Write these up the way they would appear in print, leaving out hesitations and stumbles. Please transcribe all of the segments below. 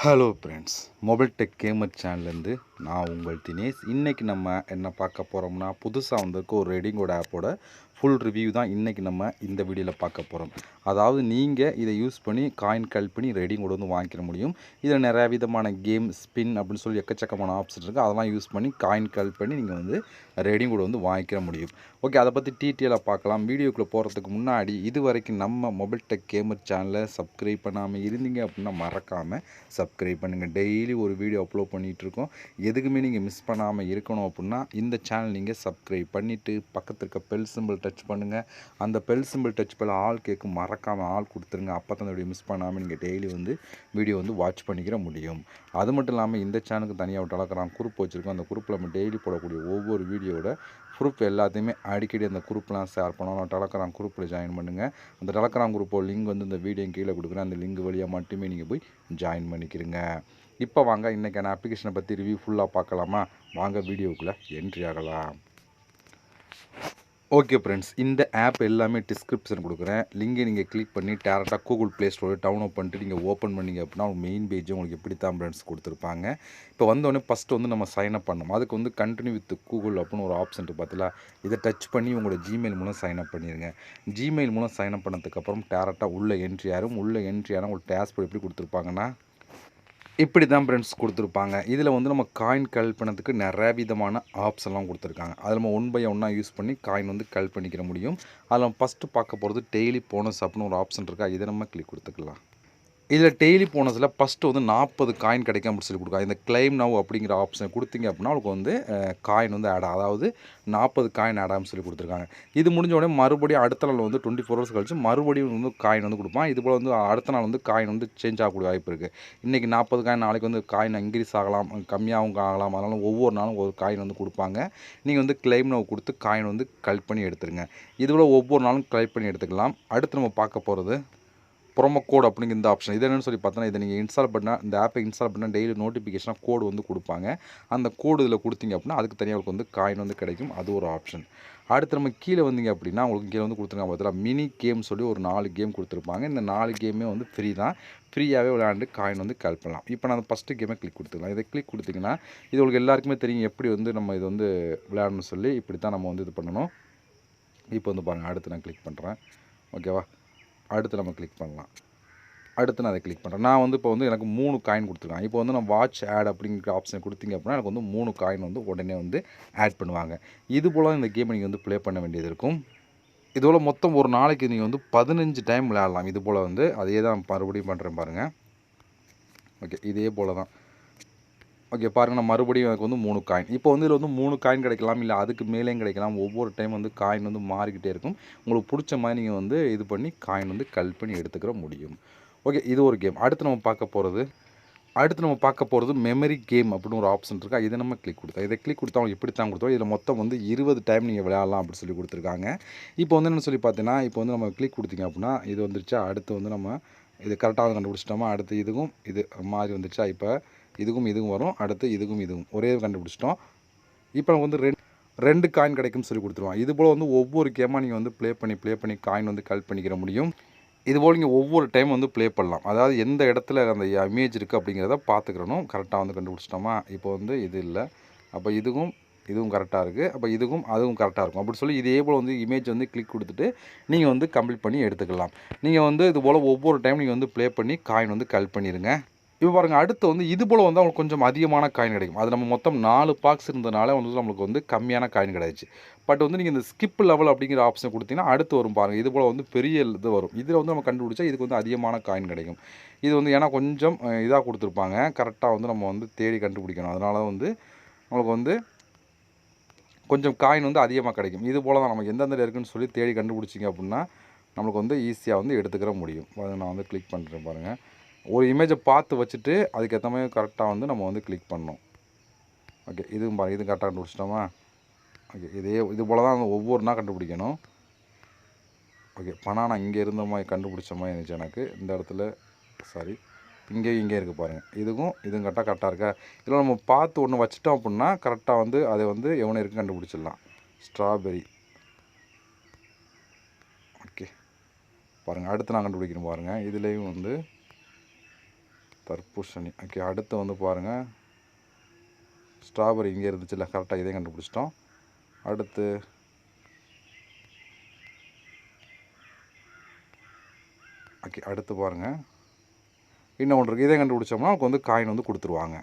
Hello friends, mobile tech gamer சேனல்லேருந்து நான் உங்கள் தினேஷ். இன்றைக்கி நம்ம என்ன பார்க்க போகிறோம்னா, புதுசாக வந்திருக்க ஒரு ரெடிங்கோட ஆப்போட ஃபுல் ரிவ்யூ தான் இன்றைக்கி நம்ம இந்த வீடியோவில் பார்க்க போகிறோம். அதாவது நீங்கள் இதை யூஸ் பண்ணி காயின் கல் பண்ணி ரெடிங்கோட வந்து வாங்கிக்க முடியும். இதில் நிறையா விதமான கேம், ஸ்பின் அப்படின்னு சொல்லி எக்கச்சக்கமான ஆப்ஷன் இருக்குது. அதெல்லாம் யூஸ் பண்ணி காயின் கல் பண்ணி நீங்கள் வந்து ரெடிங்கோட வந்து வாங்கிக்க முடியும். ஓகே, அதை பற்றி டீட்டெயிலாக பார்க்கலாம். வீடியோக்குள்ளே போகிறதுக்கு முன்னாடி இது வரைக்கும் நம்ம மொபைல் டெக் கேமர் சேனலை சப்ஸ்கிரைப் பண்ணாமல் இருந்தீங்க அப்படின்னா மறக்காமல் சப்ஸ்கிரைப் பண்ணுங்கள். டெய்லி ஒரு வீடியோ அப்லோட் பண்ணிகிட்ருக்கோம். எதுக்குமே நீங்கள் மிஸ் பண்ணாமல் இருக்கணும் அப்படின்னா இந்த சேனல் நீங்கள் சப்ஸ்கிரைப் பண்ணிவிட்டு பக்கத்தில் இருக்க பெல் சிம்பிள் டச் பண்ணுங்கள். அந்த பெல் சிம்பிள் டச் பண்ண ஆல் கேட்கும், மறக்காமல் ஆல் கொடுத்துருங்க. அப்போ தான் அந்த வீடியோ மிஸ் பண்ணாமல் நீங்கள் டெய்லி வந்து வீடியோ வந்து வாட்ச் பண்ணிக்கிற முடியும். அது மட்டும் இல்லாமல் இந்த சேனலுக்கு தனியாக ஒரு டெலகிராம் குரூப் வச்சுருக்கோம். அந்த குரூப்பில் நம்ம டெய்லி போடக்கூடிய ஒவ்வொரு வீடியோட ப்ரூஃப் எல்லாத்தையுமே அடிக்கடி அந்த குரூப்லாம் ஷேர் பண்ணோம். டெலகிராம் குரூப்பில் ஜாயின் பண்ணுங்கள். அந்த டெலகிராம் குரூப்போட லிங்க் வந்து இந்த வீடியோ கீழே கொடுக்குறேன். அந்த லிங்க் வழியாக மட்டுமே நீங்கள் போய் ஜாயின் பண்ணிக்கிறீங்க. இப்போ வாங்க இன்றைக்கான அப்ளிகேஷனை பற்றி ரிவ்யூ ஃபுல்லாக பார்க்கலாமா? வாங்க வீடியோக்குள்ளே என்ட்ரி ஆகலாம். ஓகே ஃப்ரெண்ட்ஸ், இந்த ஆப் எல்லாமே டிஸ்கிரிப்ஷன் கொடுக்குறேன். லிங்கை நீங்கள் கிளிக் பண்ணி டேரெக்டாக கூகுள் ப்ளே ஸ்டோரை டவுன்லோட் பண்ணிட்டு நீங்கள் ஓப்பன் பண்ணிங்க அப்படின்னா மெயின் பேஜ் உங்களுக்கு எப்படி தான் ஃப்ரெண்ட்ஸ் கொடுத்துருப்பாங்க. இப்போ வந்தோடனே ஃபஸ்ட்டு வந்து நம்ம சைன் அப் பண்ணணும். அதுக்கு வந்து கண்டினியூ வித் கூகுள் அப்படின்னு ஒரு ஆப்ஷன் இருக்குது பார்த்தீங்களா? இதை டச் பண்ணி உங்களோட ஜிமெயில் மூலம் சைன் அப் பண்ணிடுங்க. ஜிமெயில் மூலம் சைன் அப் பண்ணதுக்கப்புறம் டேரெக்டாக உள்ள என்ட்ரி ஆகும். உள்ள என்ட்ரி ஆனால் உங்களுக்கு டேஷ்போர்ட் எப்படி கொடுத்துருப்பாங்கன்னா இப்படி தான் ஃப்ரெண்ட்ஸ் கொடுத்துருப்பாங்க. இதில் வந்து நம்ம காயின் கல் பண்ணதுக்கு நிறைய விதமான ஆப்ஷன்லாம் கொடுத்துருக்காங்க. அதில் நம்ம ஒன் பை ஒன்னாக யூஸ் பண்ணி காயின் வந்து கல் பண்ணிக்கிற முடியும். அதில் நம்ம ஃபஸ்ட்டு பார்க்க போகிறது டெய்லி போனஸ் அப்படின்னு ஒரு ஆப்ஷன் இருக்கா, இதை நம்ம கிளிக் கொடுத்துக்கலாம். இதில் டெய்லி போனஸில் ஃபஸ்ட்டு வந்து 40 காயின் கிடைக்கும் அப்படின்னு சொல்லி கொடுக்குறாங்க. இந்த கிளைம் நவ் அப்படிங்கிற ஆப்ஷன் கொடுத்தீங்க அப்படின்னா உங்களுக்கு வந்து காயின் வந்து ஆட் ஆகும். அதாவது 40 காயின் ஆட் ஆகும்னு சொல்லி கொடுத்துருக்காங்க. இது முடிஞ்ச உடனே மறுபடியும் அடுத்த நாள் வந்து 24 ஹவர்ஸ் கழிச்சு மறுபடியும் வந்து காயின் வந்து கொடுப்பான். இது போல் வந்து அடுத்த நாள் வந்து காயின் வந்து சேஞ்ச் ஆகக்கூடிய வாய்ப்பு இருக்குது. இன்றைக்கி 40 காயின், நாளைக்கு வந்து காயின் இன்க்ரீஸ் ஆகலாம், கம்மியாகவும் ஆகலாம். அதனால் ஒவ்வொரு நாளும் ஒரு காயின் வந்து கொடுப்பாங்க. நீங்கள் வந்து கிளைம் நவ் கொடுத்து காயின் வந்து கலெக்ட் பண்ணி எடுத்துருங்க. இதுபோல் ஒவ்வொரு நாளும் கலெக்ட் பண்ணி எடுத்துக்கலாம். அடுத்து நம்ம பார்க்க போகிறது ப்ரோமோ கோட் அப்படிங்கிற இந்த ஆப்ஷன். இது என்னென்னு சொல்லி பார்த்தோன்னா, இதை நீங்கள் இன்ஸ்டால் பண்ணால், இந்த ஆப்பை இன்ஸ்டால் பண்ணால் டெய்லி நோட்டிஃபிகேஷனாக கோடு வந்து கொடுப்பாங்க. அந்த கோடு இதில் கொடுத்தீங்க அப்படின்னா அதுக்கு தனியாக உங்களுக்கு வந்து காயின் வந்து கிடைக்கும். அது ஒரு ஆப்ஷன். அடுத்து நம்ம கீழே வந்தீங்க அப்படின்னா உங்களுக்கு கீழே வந்து கொடுத்துருக்காங்க பார்த்தீங்களா, மினி கேம் சொல்லி ஒரு 4 கேம் கொடுத்துருப்பாங்க. இந்த 4 கேமே வந்து ஃப்ரீ தான். ஃப்ரீயாகவே விளையாண்டு காயின் வந்து கலெக்ட் பண்ணலாம். இப்போ நான் ஃபஸ்ட்டு கேமை கிளிக் கொடுத்துக்கலாம். இதை கிளிக் கொடுத்தீங்கன்னா இது உங்களுக்கு எல்லாருக்குமே தெரியும் எப்படி வந்து நம்ம இது வந்து விளையாடணும்னு சொல்லி. இப்படி தான் நம்ம வந்து இது பண்ணணும். இப்போ வந்து பாருங்கள், அடுத்து நான் கிளிக் பண்ணுறேன். ஓகேவா? அடுத்து நம்ம கிளிக் பண்ணலாம். அடுத்து நான் அதை கிளிக் பண்ணுறேன். நான் வந்து இப்போ வந்து எனக்கு 3 காயின் கொடுத்துருக்காங்க. இப்போ வந்து நான் வாட்ச் ஆட் அப்படிங்கிற ஆப்ஷன் கொடுத்தீங்க அப்படின்னா எனக்கு வந்து 3 காயின் வந்து உடனே வந்து ஆட் பண்ணுவாங்க. இது போல் இந்த கேமை நீங்கள் வந்து ப்ளே பண்ண வேண்டியது இருக்கும். இதோட மொத்தம் ஒரு நாளைக்கு நீங்கள் வந்து 15 டைம் விளையாடலாம். இது போல் வந்து அதே தான் மறுபடியும் பண்ணுறேன் பாருங்கள். ஓகே, இதே போல் தான். ஓகே பாருங்கள், நான் மறுபடியும் எனக்கு வந்து 3 காயின். இப்போ வந்து இதில் வந்து 3 காயின் கிடைக்கலாம், இல்லை அதுக்கு மேலேயும் கிடைக்கலாம். ஒவ்வொரு டைம் வந்து காயின் வந்து மாறிக்கிட்டே இருக்கும். உங்களுக்கு பிடிச்ச மாதிரி நீங்கள் வந்து இது பண்ணி காயின் வந்து கல் பண்ணி எடுத்துக்கிற முடியும். ஓகே, இது ஒரு கேம். அடுத்து நம்ம பார்க்க போகிறது மெமரி கேம் அப்படின்னு ஒரு ஆப்ஷன் இருக்கா, இதை நம்ம கிளிக் கொடுத்தோம். இதை கிளிக் கொடுத்தா அவங்க இப்படி தான் கொடுத்தோம். இதில் மொத்தம் வந்து 20 டைம் நீங்கள் விளையாடலாம் அப்படின்னு சொல்லி கொடுத்துருக்காங்க. இப்போ வந்து என்ன சொல்லி பார்த்தீங்கன்னா, இப்போ வந்து நம்ம கிளிக் கொடுத்தீங்க அப்படின்னா இது வந்துருச்சா. அடுத்து வந்து நம்ம இது கரெக்டாக கண்டுபிடிச்சிட்டோமா. அடுத்து இதுக்கும் இது மாதிரி வந்துருச்சா. இப்போ இதுக்கும் வரும். அடுத்து இதுவும் ஒரே கண்டுபிடிச்சிட்டோம். இப்போ நம்ம வந்து ரெண்டு காயின் கிடைக்கும்னு சொல்லி கொடுத்துருவோம். இதுபோல் வந்து ஒவ்வொரு கேமாக நீங்கள் வந்து ப்ளே பண்ணி காயின் வந்து கலெக்ட் பண்ணிக்கிற முடியும். இதுபோல் நீங்கள் ஒவ்வொரு டைம் வந்து ப்ளே பண்ணலாம். அதாவது எந்த இடத்துல அந்த இமேஜ் இருக்குது அப்படிங்கிறத பார்த்துக்கிறணும். கரெக்டாக வந்து கண்டுபிடிச்சிட்டோமா. இப்போ வந்து இது இல்லை, அப்போ இதுவும் கரெக்டாக இருக்குது, அப்போ அதுவும் கரெக்டாக இருக்கும். அப்படி சொல்லி இதே போல் வந்து இமேஜ் வந்து கிளிக் கொடுத்துட்டு நீங்கள் வந்து கம்ப்ளீட் பண்ணி எடுத்துக்கலாம். நீங்கள் வந்து இது போல் ஒவ்வொரு டைம் நீங்கள் வந்து ப்ளே பண்ணி காயின் வந்து கலெக்ட் பண்ணிடுங்க. இப்போ பாருங்கள், அடுத்து வந்து இது போல் வந்து அவங்களுக்கு கொஞ்சம் அதிகமான காயின் கிடைக்கும். அது நம்ம மொத்தம் 4 பாக்ஸ் இருந்தனால வந்து நம்மளுக்கு வந்து கம்மியான காயின் கிடைச்சு. பட் வந்து நீங்கள் இந்த ஸ்கிப் லெவல் அப்படிங்கிற ஆப்ஷன் கொடுத்தீங்கன்னா அடுத்து வரும் பாருங்கள். இது போல் வந்து பெரிய இது வரும். இதில் வந்து நம்ம கண்டுபிடிச்சா இதுக்கு வந்து அதிகமான காயின் கிடைக்கும். இது வந்து ஏன்னா கொஞ்சம் இதாக கொடுத்துருப்பாங்க. கரெக்டாக வந்து நம்ம வந்து தேடி கண்டுபிடிக்கணும். அதனால வந்து நம்மளுக்கு வந்து கொஞ்சம் காயின் வந்து அதிகமாக கிடைக்கும். இது போல் தான் நமக்கு எந்தெந்த இருக்குன்னு சொல்லி தேடி கண்டுபிடிச்சிங்க அப்படின்னா நம்மளுக்கு வந்து ஈஸியாக வந்து எடுத்துக்கிற முடியும். நான் வந்து கிளிக் பண்ணுறேன் பாருங்கள். ஒரு இமேஜை பார்த்து வச்சுட்டு அதுக்கேற்ற மாதிரி கரெக்டாக வந்து நம்ம வந்து கிளிக் பண்ணணும். ஓகே, இதுவும் பாருங்கள், இது கரெக்டாக கண்டுபிடிச்சிட்டோமா. ஓகே, இது போல் தான் ஒவ்வொன்றா கண்டுபிடிக்கணும். ஓகே, பனானா இங்கே இருந்த மாதிரி கண்டுபிடிச்ச மாதிரி இருந்துச்சு எனக்கு. இந்த இடத்துல சாரி, இங்கே இருக்குது பாருங்கள். இதுவும் கரெக்டாக இருக்கா. இதில் நம்ம பார்த்து ஒன்று வச்சுட்டோம் அப்படின்னா கரெக்டாக வந்து அதை வந்து எவனை இருக்குன்னு கண்டுபிடிச்சிடலாம். ஸ்ட்ராபெரி. ஓகே பாருங்கள், அடுத்து நான் கண்டுபிடிக்கணும் பாருங்கள். இதுலேயும் வந்து தர்பூசணி. ஓகே, அடுத்து வந்து பாருங்கள் ஸ்ட்ராபெரி இங்கே இருந்துச்சுல்ல, கரெக்டாக இதே கண்டுபிடிச்சிட்டோம். அடுத்து ஓகே, அடுத்து பாருங்கள் இன்னும் ஒன்று இருக்குது. இதே கண்டுபிடிச்சோம்னா நமக்கு வந்து காயின் வந்து கொடுத்துருவாங்க.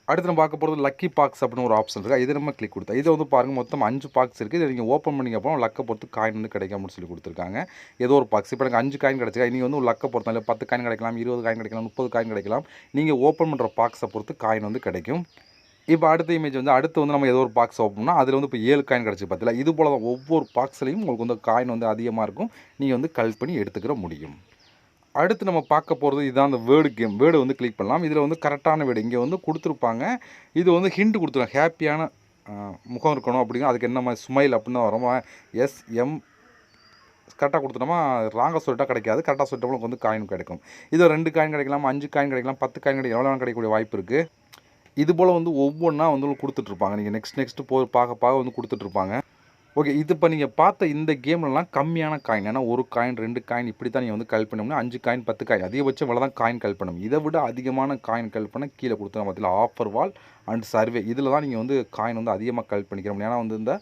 அடுத்து நம்ம பார்க்க போகிறது லக்கி பாக்ஸ் அப்படின்னு ஒரு ஆப்ஷன் இருக்குது. இது நம்ம கிளிக் கொடுத்தா இதை வந்து பாருங்கள் மொத்தம் 5 பாக்ஸ் இருக்குது. இதை நீங்கள் ஓப்பன் பண்ணிங்க அப்புறம் லக்கை பொறுத்து காயின் வந்து கிடைக்கும்னு சொல்லி கொடுத்துருக்காங்க. ஏதோ ஒரு பாக்ஸ் இப்போ எனக்கு 5 காயின் கிடச்சிக்கா, நீங்கள் வந்து ஒரு லக்கை பொறுத்தா இல்லை 10 காயின் கிடைக்கலாம், 20 காயின் கிடைக்கலாம், 30 காயின் கிடைக்கலாம். நீங்கள் ஓப்பன் பண்ணுற பாக்ஸை பொறுத்து காயின் வந்து கிடைக்கும். இப்போ அடுத்த இமேஜ் வந்து அடுத்து வந்து நம்ம ஏதோ ஒரு பாக்ஸ் ஓப்பன் பண்ணால் அதில் வந்து இப்போ 7 காயின் கிடச்சி பார்த்தீங்களா. இது போல் தான் ஒவ்வொரு பாக்ஸ்லையும் உங்களுக்கு வந்து காயின் வந்து அதிகமாக இருக்கும். நீங்கள் வந்து கலெக்ட் பண்ணி எடுத்துக்கிற முடியும். அடுத்து நம்ம பார்க்க போகிறது இதுதான் அந்த வேர்டு கேம். வேர்டு வந்து கிளிக் பண்ணலாம். இதில் வந்து கரெக்டான வேர்டு இங்கே வந்து கொடுத்துருப்பாங்க. இது வந்து ஹிண்ட் கொடுத்துருவாங்க. ஹாப்பியான முகம் இருக்கணும் அப்படிங்க. அதுக்கு என்ன மாதிரி ஸ்மைல் அப்படின்னு வரும். எஸ்எம் கரெக்டாக கொடுத்துட்டோமா, ராங்காக சொல்லிட்டா கிடைக்காது. கரெக்டாக சொல்லிட்டோம்னா உங்களுக்கு வந்து காயின் கிடைக்கும். இது 2 காயின் கிடைக்கலாம், 5 காயின் கிடைக்கலாம், 10 காயின் கிடைக்கலாம், எவ்வளோ கிடைக்கக்கூடிய வாய்ப்பு இருக்குது. இது போல் வந்து ஒவ்வொன்றா வந்து கொடுத்துட்ருப்பாங்க. நீங்கள் நெக்ஸ்ட் பார்க்க வந்து கொடுத்துட்ருப்பாங்க. ஓகே, இது இப்போ நீங்கள் பார்த்த இந்த கேம்லலாம் கம்மியான காயின். ஏன்னா 1 காயின் 2 காயின் இப்படி தான் நீங்கள் வந்து கலெக்ட் பண்ணோம்னா 5 காயின் 10 காயின் அதிகபட்சம் இவ்வளோ தான் காயின் கலெக்ட் பண்ணணும். இதை விட அதிகமான காயின் கலெக்ட் பண்ண கீழே கொடுத்துருவோம் பார்த்தீங்களா, ஆஃபர் வால் அண்ட் சர்வே. இதில் தான் நீங்கள் வந்து காயின் வந்து அதிகமாக கலெக்ட் பண்ணிக்கிற முடியும். ஏன்னா வந்து இந்த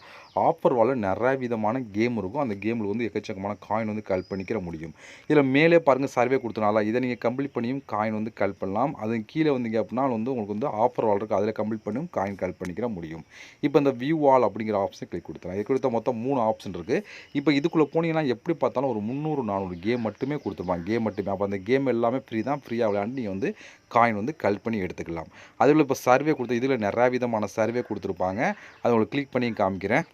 ஆஃபர் வாலில் நிறைய விதமான கேம் இருக்கும். அந்த கேமில் வந்து எக்கச்சக்கமான காயின் வந்து கலெக்ட் பண்ணிக்கிற முடியும். இதில் மேலே பாருங்கள் சர்வே கொடுத்தனால இதை நீங்கள் கம்ப்ளீட் பண்ணியும் காயின் வந்து கலெக்ட் பண்ணலாம். அது கீழே வந்தீங்க அப்படின்னா வந்து உங்களுக்கு வந்து ஆஃபர் வால் இருக்குது, அதில் கம்ப்ளீட் பண்ணியும் காயின் கலெக்ட் பண்ணிக்கிற முடியும். இப்போ இந்த வியூ வால் அப்படிங்கிற ஆப்ஷன் கிளிக் கொடுத்துருங்க. இது கொடுத்த மொத்தம் 3 ஆப்ஷன் இருக்குது. இப்போ இதுக்குள்ளே போனீங்கன்னா எப்படி பார்த்தாலும் ஒரு 300-400 கேம் மட்டுமே கொடுத்துருப்பாங்க. கேம் மட்டுமே. அப்போ அந்த கேம் எல்லாமே ஃப்ரீ தான். ஃப்ரீயாக விளையாண்டு நீங்கள் வந்து காயின் வந்து கலெக்ட் பண்ணி எடுத்துக்கலாம். அதில் இப்போ சர்வே கொடுத்து இதில் நிறையா விதமான சர்வே கொடுத்துருப்பாங்க. அதை உங்களுக்கு கிளிக் பண்ணி காமிக்கிறேன்.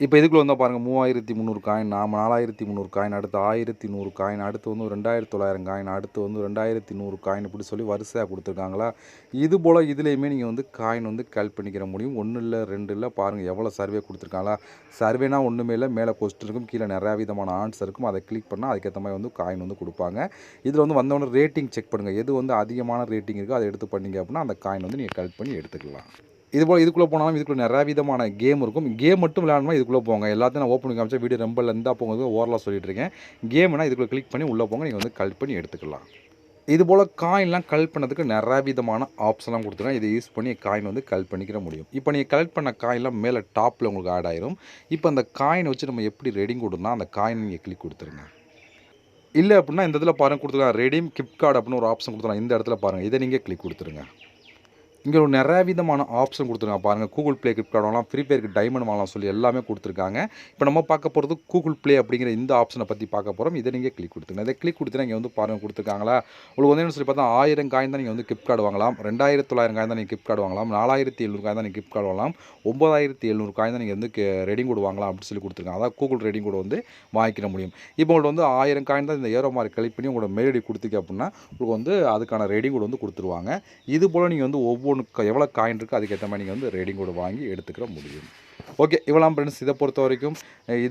இப்போ இதுக்குள்ளே வந்தால் பாருங்கள் 3300 காயின், 4300 காயின், அடுத்து 1100 காயின், அடுத்து வந்து 2900 காயின், அடுத்து வந்து 2100 காயின் இப்படி சொல்லி வரிசையாக கொடுத்துருக்காங்களா. இது போல் இதுலேயுமே நீங்கள் வந்து காயின் வந்து கலெக்ட் பண்ணிக்கிற முடியும். 1 இல்லை 2 இல்லை, பாருங்கள் எவ்வளோ சர்வே கொடுத்துருக்காங்களா. சர்வேனா ஒன்றுமே இல்லை, மேலே கொஸ்டின் இருக்கும், கீழே நிறையா விதமான ஆன்சர் இருக்கும். அதை கிளிக் பண்ணால் அதுக்கேற்ற மாதிரி வந்து காயின் வந்து கொடுப்பாங்க. இதில் வந்து வந்தவொடனே ரேட்டிங் செக் பண்ணுங்கள். எது வந்து அதிகமான ரேட்டிங் இருக்கோ அதை எடுத்து பண்ணிங்க அப்படின்னா அந்த காயின் வந்து நீங்கள் கலெக்ட் பண்ணி எடுத்துக்கலாம். இதுபோல் இதுக்குள்ளே போனாலும் இதுக்குள்ளே நிறையா விதமான கேம் இருக்கும். கேம் மட்டும் விளையாடணும்னா இதுக்குள்ளே போங்க. எல்லாத்தையும் நான் ஓப்பன் பண்ணி காமிச்சா வீடியோ ரொம்ப லெந்தாக போகுது, ஓரலாக சொல்லிட்டு இருக்கேன். கேம்னா இதுக்குள்ளே கிளிக் பண்ணி உள்ளே போங்க, நீங்கள் வந்து கலெக்ட் பண்ணி எடுத்துக்கலாம். இதுபோல் காயின்லாம் கலெக்ட் பண்ணதுக்கு நிறையா விதமான ஆப்ஷன்லாம் கொடுத்துருக்கேன். இதை யூஸ் பண்ணி காயின் வந்து கலெக்ட் பண்ணிக்கிற முடியும். இப்போ நீங்கள் கலெக்ட் பண்ண காயின்லாம் மேலே டாப்பில் உங்களுக்கு ஆட் ஆயிரும். இப்போ அந்த காயினை வச்சு நம்ம எப்படி ரெடிங் கொடுனா அந்த காயின் நீங்கள் கிளிக் கொடுத்துருங்க. இல்லை அப்படின்னா இந்த இடத்துல பாருங்கள் கொடுத்துருக்காங்க ரெடீம் கிஃப்ட் கார்டு அப்படின்னு ஒரு ஆப்ஷன் கொடுத்துருக்காங்க. இந்த இடத்துல பாருங்கள், இதை நீங்கள் கிளிக் கொடுத்துருங்க. இங்கே ஒரு நிறைய விதமான ஆப்ஷன் கொடுத்துருக்காங்க பாருங்கள். கூகுள் ப்ளே கிஃப்ட் கார்டு வாங்கலாம், ஃப்ரீ ஃபயருக்கு டைமண்ட் வாங்கலாம் சொல்லி எல்லாமே கொடுத்துருக்காங்க. இப்போ நம்ம பார்க்க போகிறது கூகுள் ப்ளே அப்படிங்கிற இந்த ஆப்ஷனை பற்றி பார்க்க போகிறோம். இதை நீங்கள் கிளிக் கொடுத்துருங்க. இதை கிளிக் கொடுத்தா இங்கே வந்து பாருங்கள் கொடுத்துருக்காங்களா. உங்களுக்கு வந்து என்ன சொல்லி பார்த்தா 1000 காயின் தான் நீங்கள் வந்து கிஃப்ட் கார்டு வாங்கலாம், 2900 காயின் தான் நீங்கள் கிஃப்ட் கார்டு வாங்கலாம், 4700 காயின் தான் நீங்கள் கிஃப்ட் கார்டு வாங்கலாம், 9700 காயின் தான் நீங்கள் வந்து ரெடிங் கோடு வாங்கலாம் அப்படின்னு சொல்லி கொடுத்துருக்காங்க. அதாவது கூகுள் ரெடிங் கோடு வந்து வாங்கிக்கிற முடியும். இப்போ உங்களுக்கு வந்து 1000 காயின் தான் இந்த ஏரோ மார்க் கிளிக் பண்ணி உங்களோட மெயில் ஐடி கொடுத்தீங்க அப்படின்னா உங்களுக்கு வந்து அதுக்கான ரெடிங் கோடு வந்து கொடுத்துருவாங்க. இது போல் நீங்கள் வந்து ஒவ்வொன்றுக்கு எவ்வளோ காயின் இருக்குது அதுக்கேற்ற மாதிரி நீங்கள் வந்து ரெடிங் கோடு வாங்கி எடுத்துக்கிற முடியும். ஓகே, இவ்வளோ ஃப்ரெண்ட்ஸ். இதை பொறுத்த வரைக்கும்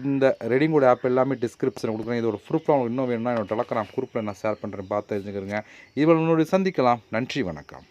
இந்த ரெடிங் கோடு ஆப் எல்லாமே டிஸ்கிரிப்ஷன் கொடுக்குறேன். இதோட ப்ரூஃப் உங்களுக்கு இன்னும் வேணும்னா என்னோட டெலகிராம் குரூப்பில் நான் ஷேர் பண்ணுறேன், பார்த்து தெரிஞ்சுக்கிறேங்க. இவ்வளோ சந்திக்கலாம். நன்றி, வணக்கம்.